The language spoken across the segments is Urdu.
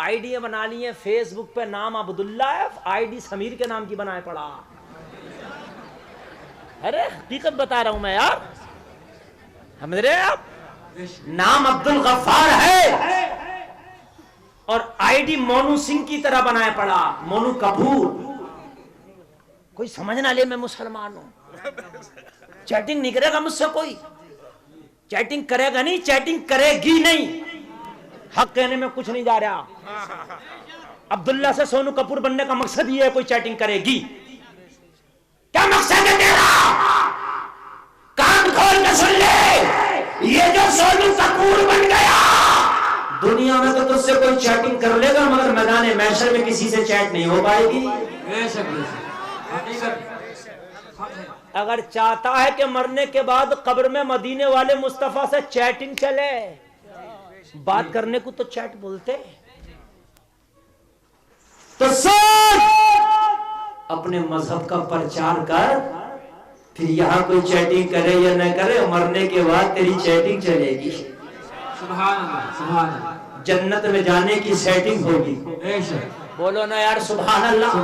آئی ڈی بنا لی ہیں فیس بک پہ، نام عبداللہ ہے، آئی ڈی سمیر کے نام کی بنائے پڑا. ارے حقیقت بتا رہا ہوں میں یار، سمجھ رہے آپ؟ نام عبد الغفار ہے اور آئی ڈی مونو سنگھ کی طرح بنائے پڑا، مونو کپور. کوئی سمجھ نہ لے میں مسلمان ہوں. چیٹنگ نہیں کرے گا مجھ سے کوئی، چیٹنگ کرے گا نہیں، چیٹنگ کرے گی نہیں. حق کہنے میں کچھ نہیں جا رہا. عبداللہ سے سونو کپور بننے کا مقصد یہ ہے کوئی چیٹنگ کرے گی. کیا مقصد ہے تیرا؟ کان کھول کے سن لے، یہ جو سونو کپور بن گیا دنیا میں تو تجھ سے کوئی چیٹنگ کر لے گا مگر میدان محشر میں کسی سے چیٹ نہیں ہو پائے گی. اگر چاہتا ہے کہ مرنے کے بعد قبر میں مدینے والے مصطفیٰ سے چیٹنگ چلے، بات کرنے کو تو چیٹ بولتے، تو سن اپنے مذہب کا پرچار کر، پھر یہاں کوئی چیٹنگ کرے یا نہ کرے مرنے کے بعد تیری چیٹنگ چلے گی. سبحان اللہ سبحان اللہ. جنت میں جانے کی سیٹنگ ہوگی. بولو نا یار سبحان اللہ.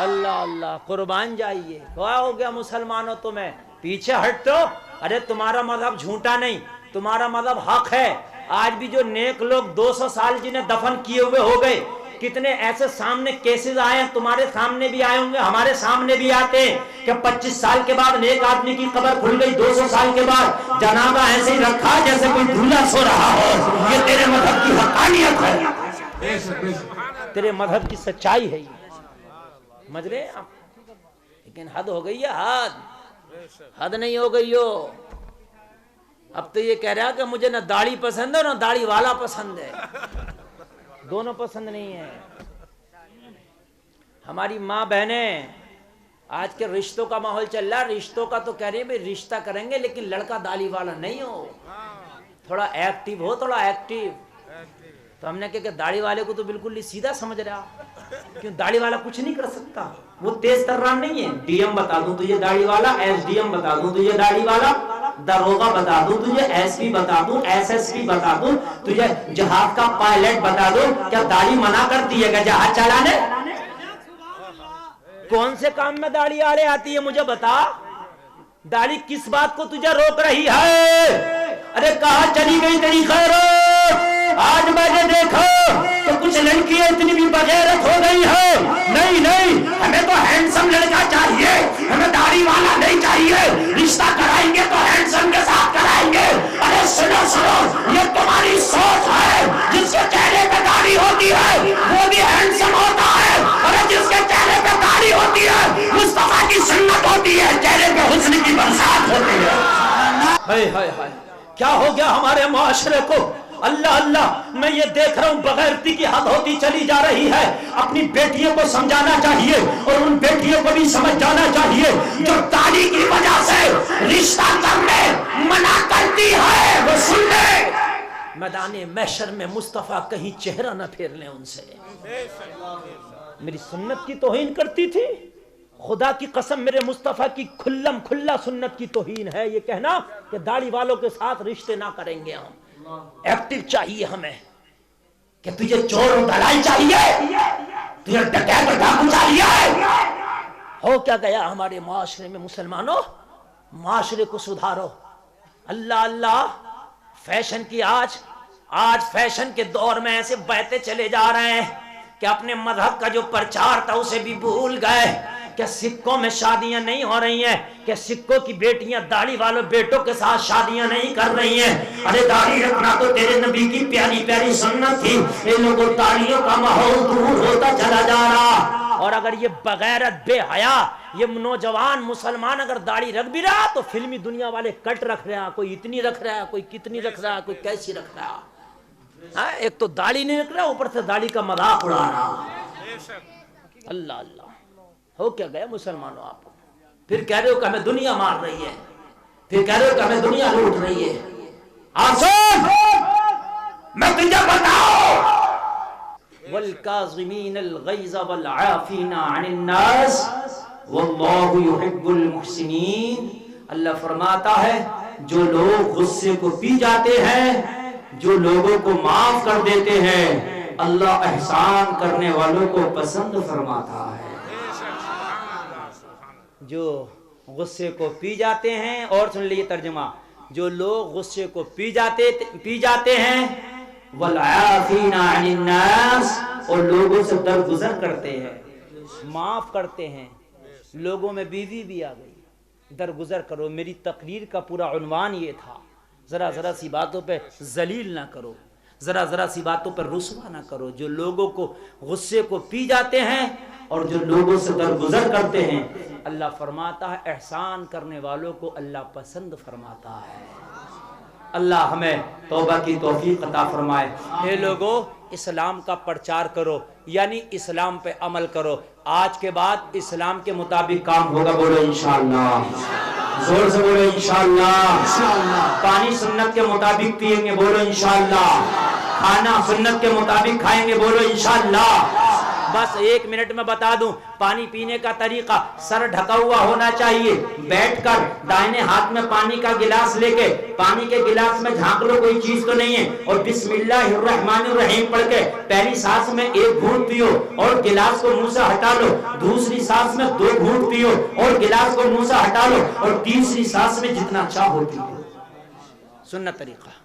اللہ اللہ قربان جائیے. کیا ہو گیا مسلمانوں تمہیں پیچھے ہٹ تو؟ ارے تمہارا مذہب جھوٹا نہیں، تمہارا مذہب حق ہے. آج بھی جو نیک لوگ 200 سال جنہیں دفن کیے ہوئے ہو گئے، کتنے ایسے سامنے کیسز آئے ہیں، تمہارے سامنے بھی آئے ہوں گے، ہمارے سامنے بھی آتے ہیں کہ 25 سال کے بعد نیک آدمی کی قبر کھل گئی، 200 سال کے بعد جنازہ ایسے ہی رکھا جیسے کوئی دھولا سو رہا ہو. یہ تیرے مذہب کی حقانیت ہے، تیرے مذہب کی سچائی ہے. سمجھ رہے آپ؟ لیکن حد ہو گئی ہے، حد نہیں ہو گئی ہو. اب تو یہ کہہ رہا کہ مجھے نہ داڑھی پسند ہے نہ داڑھی والا پسند ہے، دونوں پسند نہیں ہے. ہماری ماں بہنیں آج کے رشتوں کا ماحول چل رہا ہے، رشتوں کا تو کہہ رہے ہیں بھائی رشتہ کریں گے لیکن لڑکا داڑھی والا نہیں ہو، تھوڑا ایکٹیو ہو، تھوڑا ایکٹیو. تو ہم نے کہا کہ داڑھی والے کو تو بالکل سیدھا سمجھ رہا، کیوں داڑھی والا کچھ نہیں کر سکتا، وہ تیز تران نہیں ہے. ڈی ایم بتا دوں تجھے داڑھی والا، ایس ڈی ایم بتا دوں تجھے داڑھی والا، داروغہ بتا دوں تجھے، ایس پی بتا دوں، ایس ایس پی بتا دوں تجھے، جہاز کا پائلٹ بتا دوں. کیا داڑھی منع کرتی ہے کہ جہاز چلانے؟ کون سے کام میں داڑھی آڑے آتی ہے مجھے بتا. داڑھی کس بات کو تجھے روک رہی ہے؟ ارے کہاں چلی گئی تیری خیرات؟ آج میں نے دیکھا کہ کچھ لڑکیاں اتنی بھی بغیرت ہو گئی ہے. نہیں نہیں، ہمیں تو ہینڈسم لڑکا چاہیے، ہمیں داڑھی والا نہیں چاہیے. رشتہ کرائیں گے تو ہینڈسم کے ساتھ کرائیں گے. ارے سنو سنو، یہ تمہاری سوچ ہے. جس کے چہرے پہ داڑھی ہوتی ہے وہ بھی ہینڈسم ہوتا ہے. ارے جس کے چہرے پہ داڑھی ہوتی ہے مصطفیٰ کی سنت ہوتی ہے، چہرے پہ حسن کی برسات ہوتی ہے. ہائے ہائے ہائے، کیا ہو گیا ہمارے معاشرے کو؟ اللہ اللہ، میں یہ دیکھ رہا ہوں بغیرتی کی حد ہوتی چلی جا رہی ہے. اپنی بیٹیوں کو سمجھانا چاہیے اور ان بیٹیوں کو بھی سمجھ جانا چاہیے جو داڑھی کی وجہ سے رشتہ کرنے منع کرتی ہے وہ سن لے. میدان محشر میں مصطفیٰ کہیں چہرہ نہ پھیر لیں ان سے. میری سنت کی توہین کرتی تھی، خدا کی قسم میرے مصطفیٰ کی کھلم کھلا سنت کی توہین ہے یہ کہنا کہ داڑھی والوں کے ساتھ رشتے نہ کریں گے ہم. ایکٹیو چاہیے ہمیں، کہ تجھے چور و دلائی چاہیے، تجھے ڈکیت و ڈاکو چاہیے. ہو کیا گیا ہمارے معاشرے میں؟ مسلمانوں معاشرے کو سدھارو. اللہ اللہ، فیشن کی آج فیشن کے دور میں ایسے بہتے چلے جا رہے ہیں کہ اپنے مذہب کا جو پرچار تھا اسے بھی بھول گئے. کہ سکوں میں شادیاں نہیں ہو رہی ہیں، کہ سکوں کی بیٹیاں داڑھی والوں بیٹوں کے ساتھ شادیاں نہیں کر رہی ہیں. ارے داڑھی رکھنا تو تیرے نبی کی پیاری پیاری سنت تھی. ان لوگوں داڑھیوں کا ماحول دور ہوتا چلا جا رہا. اور اگر یہ بغیرت بے حیا یہ نوجوان مسلمان اگر داڑھی رکھ بھی رہا تو فلمی دنیا والے کٹ رکھ رہا، کوئی اتنی رکھ رہا ہے، کوئی کتنی رکھ رہا ہے، کوئی کیسی رکھ رہا ہے. ایک تو داڑھی نہیں رکھ رہا، اوپر سے داڑھی کا مذاق اڑا رہا. اللہ اللہ، ہو کیا گیا مسلمانوں آپ؟ پھر کہہ رہے ہو کہ ہمیں دنیا مار رہی ہے، پھر کہہ رہے ہو کہ ہمیں دنیا لوٹ رہی ہے. آسان میں تجھے بتاؤ، والکاظمین الغیظ والعافین عن الناس واللہ یحب المحسنین. اللہ فرماتا ہے جو لوگ غصے کو پی جاتے ہیں، جو لوگوں کو معاف کر دیتے ہیں، اللہ احسان کرنے والوں کو پسند فرماتا ہے۔ جو غصے کو پی جاتے ہیں، اور سن لیجیے ترجمہ، جو لوگ غصے کو پی جاتے ہیں، والعافین عن الناس، اور لوگوں سے درگزر کرتے ہیں، معاف کرتے ہیں۔ لوگوں میں بیوی بھی آ گئی، درگزر کرو۔ میری تقریر کا پورا عنوان یہ تھا، ذرا سی باتوں پہ ذلیل نہ کرو، ذرا سی باتوں پر رسوا نہ کرو۔ جو لوگوں کو غصے کو پی جاتے ہیں اور جو لوگوں سے درگزر کرتے ہیں، اللہ فرماتا ہے احسان کرنے والوں کو اللہ پسند فرماتا ہے۔ اللہ ہمیں توبہ کی توفیق عطا فرمائے۔ اے لوگو، اسلام کا پرچار کرو، یعنی اسلام پہ عمل کرو۔ آج کے بعد اسلام کے مطابق کام ہوگا، بولو انشاءاللہ، زور سے بولو انشاءاللہ۔ پانی سنت کے مطابق پیئیں گے، بولو انشاءاللہ۔ کھانا سنت کے مطابق کھائیں گے، بولو انشاءاللہ۔ بس 1 منٹ میں بتا دوں، پانی پینے کا طریقہ، سر ڈھکا ہوا ہونا چاہیے، بیٹھ کر دائنے ہاتھ میں پانی کا گلاس لے کے پانی کے گلاس میں جھانک لو، کوئی چیز تو نہیں ہے، اور بسم اللہ الرحمن الرحیم پڑھ کے پہلی سانس میں 1 گھونٹ پیو اور گلاس کو منہ سے ہٹا لو، دوسری سانس میں 2 گھونٹ پیو اور گلاس کو منہ سے ہٹا لو، اور تیسری سانس میں جتنا چاہو پیو۔ سنت طریقہ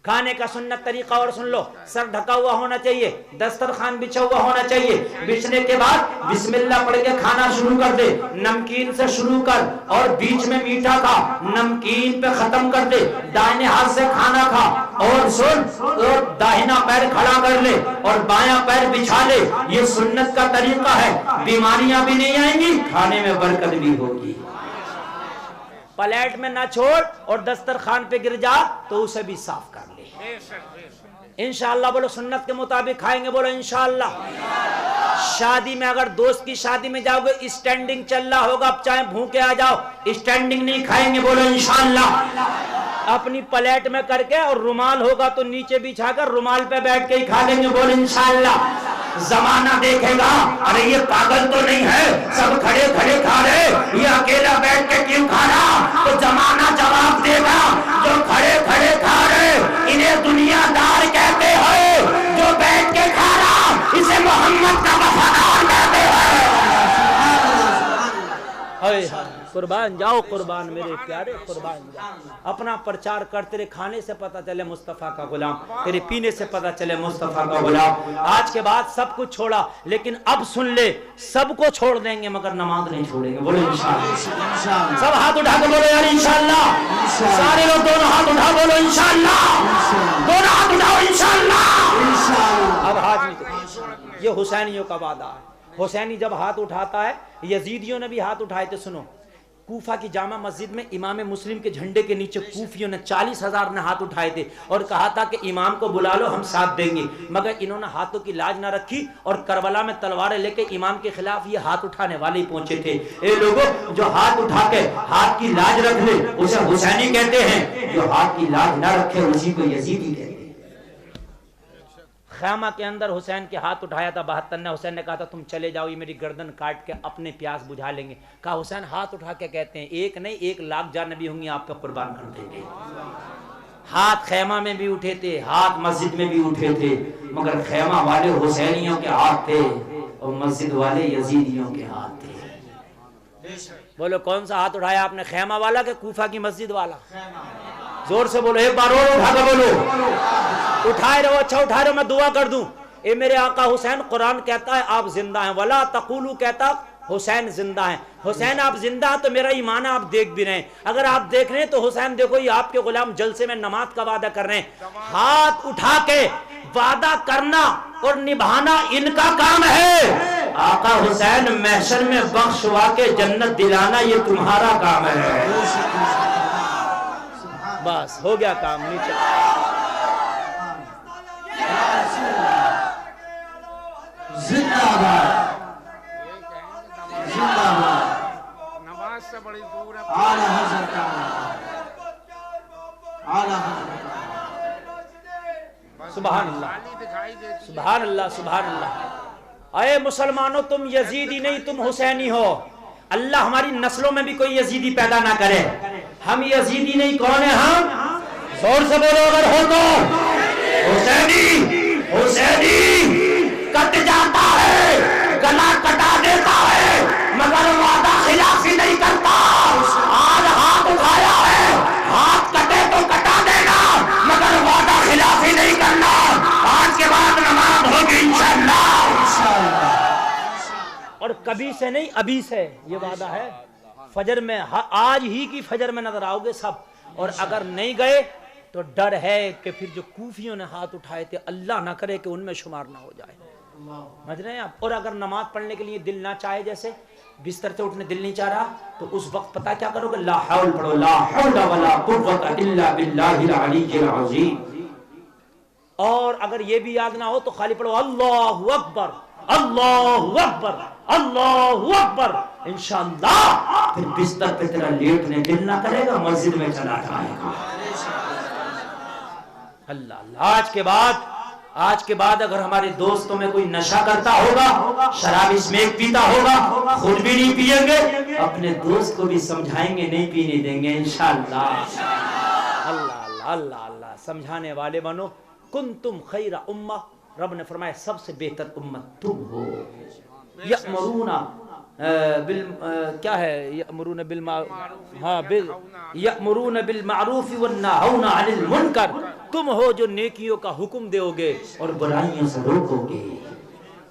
کھانے کا، سنت طریقہ اور سن لو، سر ڈھکا ہوا ہونا چاہیے، دسترخوان بچھا ہوا ہونا چاہیے، بچھنے کے بعد بسم اللہ پڑھ کے کھانا شروع کر دے، نمکین سے شروع کر اور بیچ میں میٹھا کھا، نمکین پہ ختم کر دے، دائنے ہاتھ سے کھانا کھا، اور سن، اور داہنا پیر کھڑا کر لے اور بایاں پیر بچھا لے۔ یہ سنت کا طریقہ ہے، بیماریاں بھی نہیں آئیں گی، کھانے میں برکت بھی ہوگی۔ پلیٹ میں نہ چھوڑ اور دسترخوان پہ گر جا تو اسے بھی صاف کر لے۔ انشاءاللہ بولو، سنت کے مطابق کھائیں گے، بولو انشاءاللہ۔ شادی میں اگر دوست کی شادی میں جاؤ گے، اسٹینڈنگ چل رہا ہوگا، اب چاہے بھوکے آ جاؤ، اسٹینڈنگ نہیں کھائیں گے، بولو انشاءاللہ۔ اپنی پلیٹ میں کر کے، اور رومال ہوگا تو نیچے بچھا کر رومال پہ بیٹھ کے ہی کھا لیں گے، بولو انشاءاللہ۔ زمانہ دیکھے گا، ارے یہ پاگل تو نہیں ہے، سب کھڑے کھڑے کھا رہے، یہ اکیلا بیٹھ کے کیوں کھا رہا؟ تو زمانہ جواب دے گا، جو کھڑے کھڑے کھا رہے انہیں دنیا دار کہتے ہیں، جو بیٹھ کے کھا رہا اسے محمد کا وفادار کہتے ہیں۔ قربان جاؤ، قربان میرے پیارے، قربان جاؤ۔ اپنا پرچار کر، تیرے کھانے سے پتہ چلے مصطفیٰ کا غلام، تیرے پینے سے پتہ چلے مصطفیٰ کا غلام۔ آج کے بعد سب کچھ چھوڑا، لیکن اب سن لے، سب کو چھوڑ دیں گے مگر نماز نہیں چھوڑیں گے، بولو انشاءاللہ۔ سب ہاتھ اٹھا کے بولو یار انشاءاللہ۔ سارے لوگ دونوں ہاتھ اٹھا بولو انشاءاللہ، دونوں ہاتھ اٹھاؤ انشاءاللہ۔ اب ہاتھ نہیں، یہ حسینیوں کا وعدہ ہے۔ حسینی جب ہاتھ اٹھاتا ہے، یزیدیوں نے بھی ہاتھ اٹھائے تھے۔ سنو، کوفہ کی جامع مسجد میں امام مسلم کے جھنڈے کے نیچے کوفیوں نے 40,000 نے ہاتھ اٹھائے تھے اور کہا تھا کہ امام کو بلا لو، ہم ساتھ دیں گے، مگر انہوں نے ہاتھوں کی لاج نہ رکھی اور کربلا میں تلواریں لے کے امام کے خلاف یہ ہاتھ اٹھانے والے ہی پہنچے تھے۔ اے لوگوں، جو ہاتھ اٹھا کے ہاتھ کی لاج رکھ لے اسے حسینی کہتے ہیں، جو ہاتھ کی لاج نہ رکھے اسی کو یزیدی کہتے ہیں۔ خیمہ کے اندر حسین کے ہاتھ اٹھایا تھا 72 نے، حسین نے کہا تھا تم چلے جاؤ، یہ میری گردن کاٹ کے اپنے پیاس بجھا لیں گے۔ کہا حسین ہاتھ اٹھا کے کہتے ہیں، 1 نہیں 1,00,000 جان نبی ہوں گی آپ کا قربان کر دیں گے۔ ہاتھ خیمہ میں بھی اٹھے تھے، ہاتھ مسجد میں بھی اٹھے تھے، مگر خیمہ والے حسینیوں کے ہاتھ تھے اور مسجد والے یزیدیوں کے ہاتھ تھے۔ بولو کون سا ہاتھ اٹھایا آپ نے، خیمہ والا کہ کوفہ کی مسجد والا؟ زور سے بولو، ایک بار اور اٹھا کے بولو۔ اٹھائے رہو، اچھا اٹھائے رہو، میں دعا کر دوں۔ اے میرے آقا حسین، قرآن کہتا ہے آپ زندہ ہیں، ولا تقولوا کہتا حسین زندہ ہیں۔ حسین آپ زندہ ہیں تو میرا ایمان ہے آپ دیکھ بھی رہے ہیں، اگر آپ دیکھ رہے ہیں تو حسین دیکھو یہ آپ کے غلام جلسے میں نماز کا وعدہ کر رہے ہیں۔ ہاتھ اٹھا کے وعدہ کرنا اور نبھانا ان کا کام ہے۔ آقا حسین محشر میں بخشوا کے جنت دلانا یہ تمہارا کام ہے۔ بس ہو گیا کام، نیچے زندہ باد، زندہ باد، نماز سے بڑی دور ہے۔ اعلیٰ حضرت، اعلیٰ حضرت، سبحان اللہ، دکھائی دیتی۔ سبحان اللہ، سبحان اللہ۔ اے مسلمانوں، تم یزیدی نہیں تم حسینی ہو۔ اللہ ہماری نسلوں میں بھی کوئی یزیدی پیدا نہ کرے۔ ہم یزیدی نہیں، کون ہیں ہم؟ زور سے بولو اگر ہو تو، حسینی، حسینی، کبھی سے نہیں ابھی سے یہ وعدہ ہے. فجر میں آج ہی کی فجر میں نظر آؤ گے سب. اور اگر نہیں گئے تو ڈر ہے کہ پھر جو کوفیوں نے ہاتھ اٹھائے تھے اللہ نہ کرے کہ ان میں شمار نہ ہو جائے. سمجھ رہے ہیں آپ. اور اگر نماز پڑھنے کے لیے دل نہ چاہے, جیسے بستر سے اٹھنے دل نہیں چاہ رہا, تو اس وقت پتہ کیا کرو گے؟ لا حول پڑھو, لا حول ولا قوت الا باللہ العلی العظیم. اور اگر یہ بھی یاد نہ ہو تو خالی پڑھو اللہ اکبر اللہ اکبر اللہ اکبر. انشاءاللہ پھر بستر پہ تیرا لیٹنے دل نہ کرے گا, مسجد میں چلا جائے گا. اللہ اللہ. آج کے بعد اگر ہمارے دوستوں میں کوئی نشہ کرتا ہوگا, شراب اسمیک پیتا ہوگا, خود بھی نہیں پیئیں گے, اپنے دوست کو بھی سمجھائیں گے نہیں پینے دیں گے انشاءاللہ. اللہ اللہ اللہ اللہ. سمجھانے والے بنو. کنتم خیر امہ, رب نے فرمایا سب سے بہتر امت تم ہو. یأمرون کیا ہے, یأمرون بالمعروف والنہون عن المنکر. تم ہو جو نیکیوں کا حکم دو گے اور برائیوں سے روکو گے.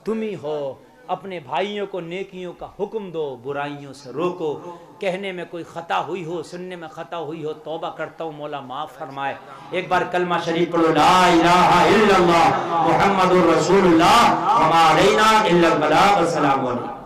تم ہی ہو. اپنے بھائیوں کو نیکیوں کا حکم دو, برائیوں سے روکو. کہنے میں کوئی خطا ہوئی ہو, سننے میں خطا ہوئی ہو, توبہ کرتا ہوں مولا معاف فرمائے. ایک بار کلمہ شریف پڑھو, لا الہ الا اللہ محمد الرسول اللہ وما علینا الا البلاغ. السلام علیکم.